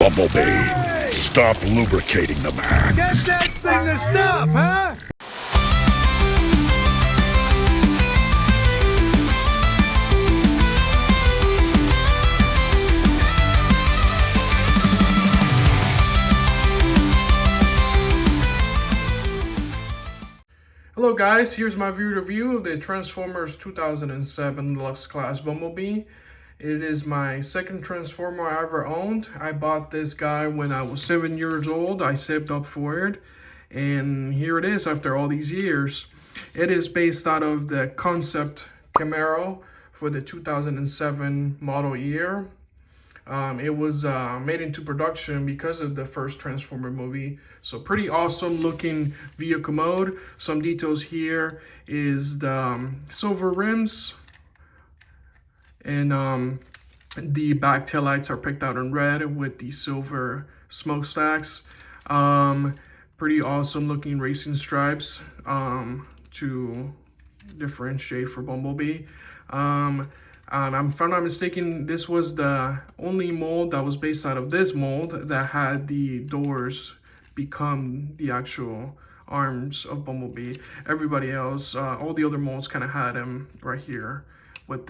Bumblebee, stop lubricating the man. Get that thing to stop, huh? Hello guys, here's my review of the Transformers 2007 Deluxe Class Bumblebee. It is my second Transformer I ever owned. I bought this guy when I was 7 years old. I saved up for it. And here it is after all these years. It is based out of the concept Camaro for the 2007 model year. It was made into production because of the first Transformer movie. So pretty awesome looking vehicle mode. Some details here is the silver rims. And the back taillights are picked out in red with the silver smokestacks. Pretty awesome looking racing stripes to differentiate for Bumblebee. If I'm not mistaken, this was the only mold that was based out of this mold that had the doors become the actual arms of Bumblebee. Everybody else, all the other molds kind of had them right here with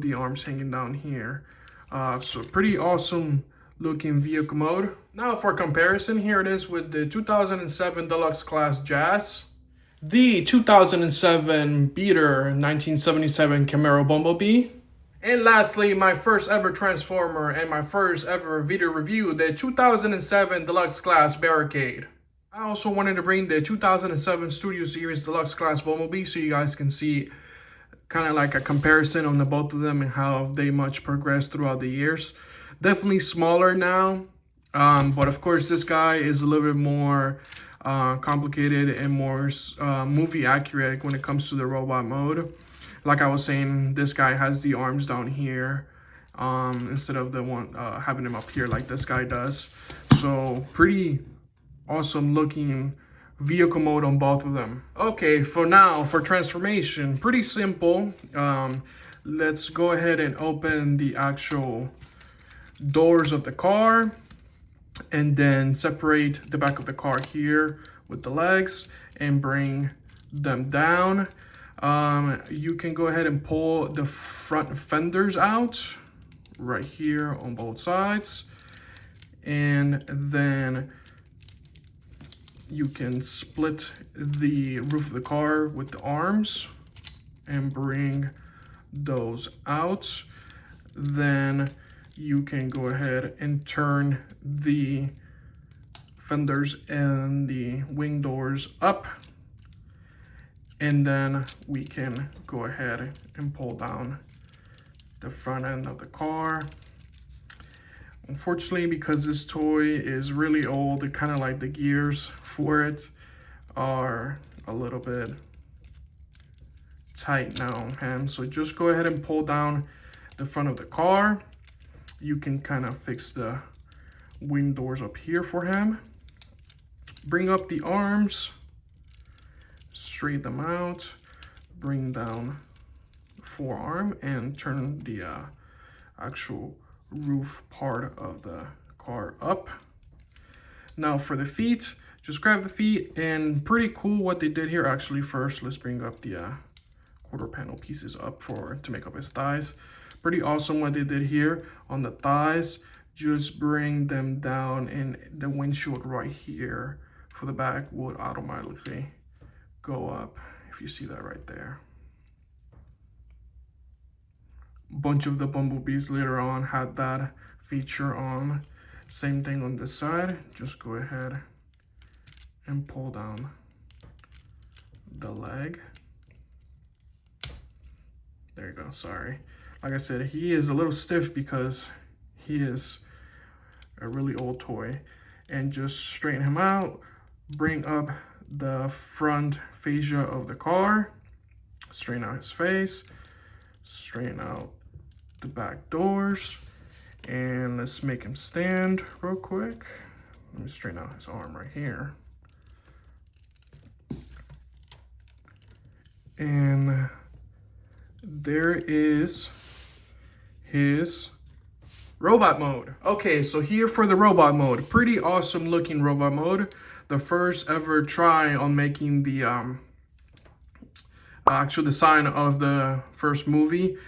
the arms hanging down here. So pretty awesome looking vehicle mode. Now for comparison, here it is with the 2007 Deluxe Class Jazz, the 2007 Beater 1977 Camaro Bumblebee, and lastly, my first ever Transformer and my first ever video review, the 2007 Deluxe Class Barricade. I also wanted to bring the 2007 Studio Series Deluxe Class Bumblebee so you guys can see kind of like a comparison on the both of them and how they much progressed throughout the years. Definitely smaller now, but of course this guy is a little bit more complicated and more movie accurate when it comes to the robot mode. Like I was saying, this guy has the arms down here instead of the one having them up here like this guy does. So pretty awesome looking vehicle mode on both of them. Okay, for now, for transformation, pretty simple. Let's go ahead and open the actual doors of the car and then separate the back of the car here with the legs and bring them down. You can go ahead and pull the front fenders out right here on both sides, and then you can split the roof of the car with the arms and bring those out. Then you can go ahead and turn the fenders and the wing doors up. And then we can go ahead and pull down the front end of the car. Unfortunately, because this toy is really old, it kind of like the gears for it are a little bit tight now, and so just go ahead and pull down the front of the car. You can kind of fix the wing doors up here for him. Bring up the arms, straighten them out, bring down the forearm, and turn the actual roof part of the car up. Now for the feet, just grab the feet, and pretty cool what they did here. Actually, first let's bring up the quarter panel pieces up to make up his thighs. Pretty awesome what they did here on the thighs. Just bring them down, and the windshield right here for the back would automatically go up, if you see that right there. Bunch of the Bumblebees later on had that feature on. Same thing on this side. Just go ahead and pull down the leg. There you go, sorry. Like I said, he is a little stiff because he is a really old toy. And just straighten him out, bring up the front fascia of the car, straighten out his face, straighten out the back doors, and let's make him stand real quick. Let me straighten out his arm right here. And there is his Robot mode. Okay, so here for the robot mode. Pretty awesome looking robot mode. The first ever try on making the actual design of the first movie.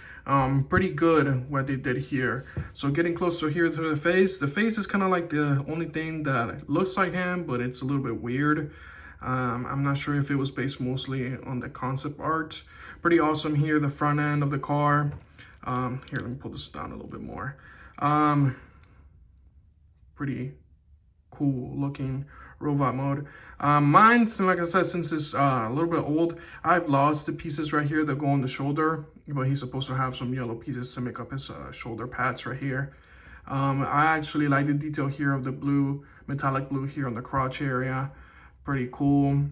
Pretty good what they did here. So getting closer here to the face is kind of like the only thing that looks like him, but it's a little bit weird. I'm not sure if it was based mostly on the concept art. Pretty awesome here, the front end of the car. Here, let me pull this down a little bit more. Pretty cool looking robot mode. Mine, like I said, since it's a little bit old, I've lost the pieces right here that go on the shoulder, but he's supposed to have some yellow pieces to make up his shoulder pads right here. I actually like the detail here of the blue, metallic blue here on the crotch area. Pretty cool.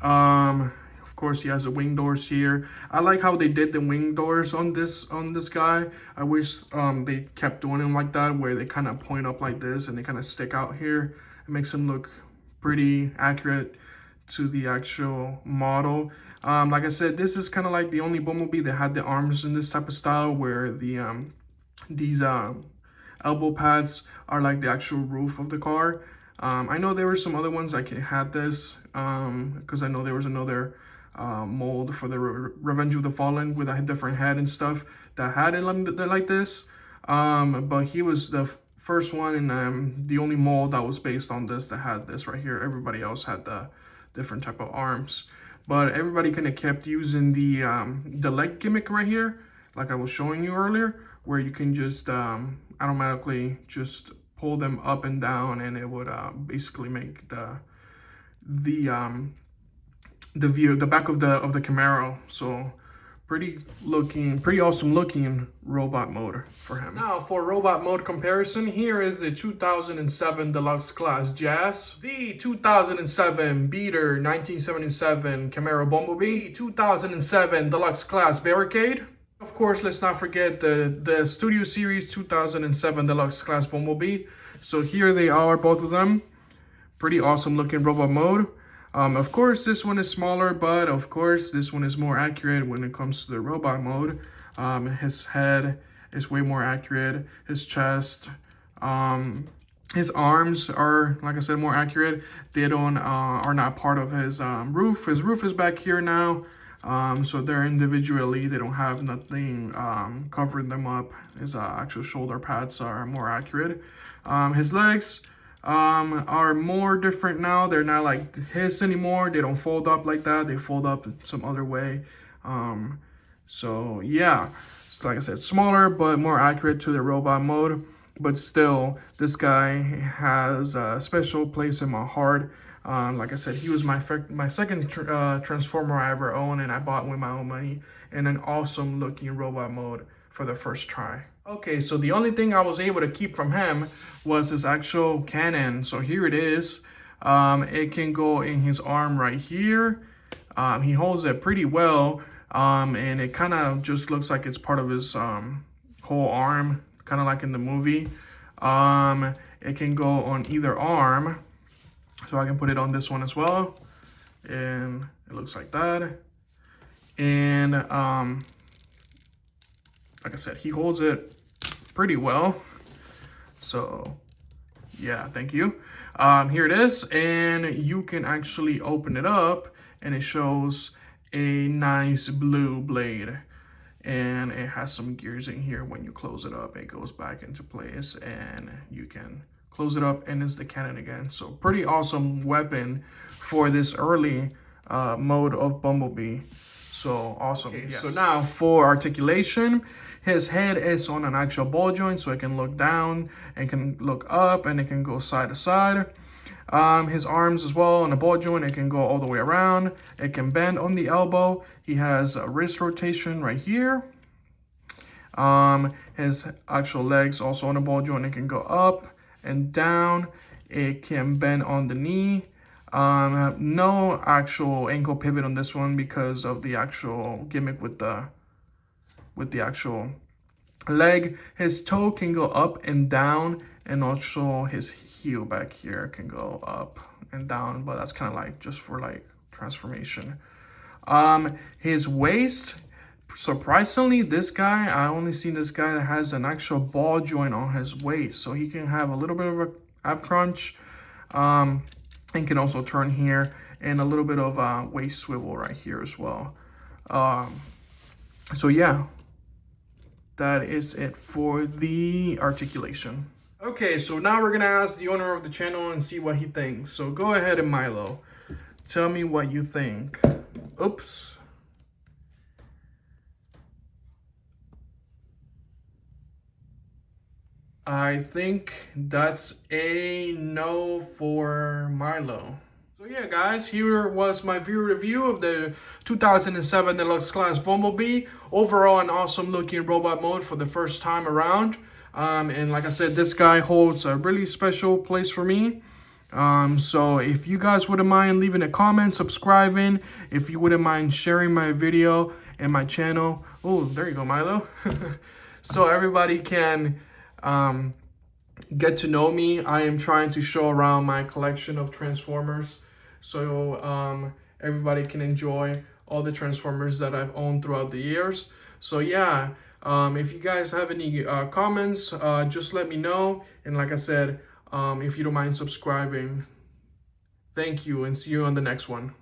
Of course, he has the wing doors here. I like how they did the wing doors on this guy. I wish they kept doing them like that, where they kind of point up like this and they kind of stick out here. It makes him look pretty accurate to the actual model. Like I said, this is kind of like the only Bumblebee that had the arms in this type of style, where the these elbow pads are like the actual roof of the car. I know there were some other ones that had this, because I know there was another mold for the Revenge of the Fallen with a different head and stuff that had it like this. But he was the first one, and the only mold that was based on this that had this right here. Everybody else had the different type of arms, but everybody kind of kept using the leg gimmick right here, like I was showing you earlier, where you can just automatically just pull them up and down, and it would basically make the back of the Camaro. So pretty awesome looking robot mode for him. Now for robot mode comparison, here is the 2007 Deluxe Class Jazz, the 2007 Beater 1977 Camaro Bumblebee, 2007 Deluxe Class Barricade. Of course, let's not forget the Studio Series 2007 Deluxe Class Bumblebee. So here they are, both of them. Pretty awesome looking robot mode. Of course, this one is smaller, but of course, this one is more accurate when it comes to the robot mode. His head is way more accurate. His chest, his arms are, like I said, more accurate. They don't are not part of his roof. His roof is back here now. So they're individually, they don't have nothing covering them up. His actual shoulder pads are more accurate. His legs are more different now. They're not like his anymore. They don't fold up like that. They fold up some other way. So yeah, so like I said, smaller but more accurate to the robot mode. But still, this guy has a special place in my heart. Like I said, he was my second Transformer I ever owned, and I bought with my own money, in an awesome looking robot mode for the first try. Okay, so the only thing I was able to keep from him was his actual cannon. So here it is. It can go in his arm right here. He holds it pretty well, and it kind of just looks like it's part of his whole arm, kind of like in the movie. It can go on either arm. So I can put it on this one as well, and it looks like that. And like I said, he holds it pretty well. So yeah, thank you. Here it is, and you can actually open it up, and it shows a nice blue blade, and it has some gears in here. When you close it up, it goes back into place, and you can close it up, and it's the cannon again. So pretty awesome weapon for this early mode of Bumblebee. So awesome. Okay, yes. So now for articulation, his head is on an actual ball joint, so it can look down and can look up, and it can go side to side. His arms as well on a ball joint, it can go all the way around. It can bend on the elbow. He has a wrist rotation right here. His actual legs also on a ball joint, it can go up and down. It can bend on the knee. No actual ankle pivot on this one because of the actual gimmick with the actual leg. His toe can go up and down, and also his heel back here can go up and down, but that's kind of like just for like transformation. His waist, surprisingly, this guy, I only seen this guy that has an actual ball joint on his waist, so he can have a little bit of a ab crunch, and can also turn here, and a little bit of waist swivel right here as well. So yeah, that is it for the articulation. Okay, so now we're gonna ask the owner of the channel and see what he thinks. So go ahead and Milo, tell me what you think. Oops. I think that's a no for Milo. So yeah, guys, here was my view review of the 2007 Deluxe Class Bumblebee. Overall, an awesome looking robot mode for the first time around. And like I said, this guy holds a really special place for me. So if you guys wouldn't mind leaving a comment, subscribing, if you wouldn't mind sharing my video and my channel. Oh, there you go, Milo. So everybody can get to know me. I am trying to show around my collection of Transformers, so everybody can enjoy all the Transformers that I've owned throughout the years. So yeah, if you guys have any comments, just let me know. And like I said, if you don't mind subscribing, thank you, and see you on the next one.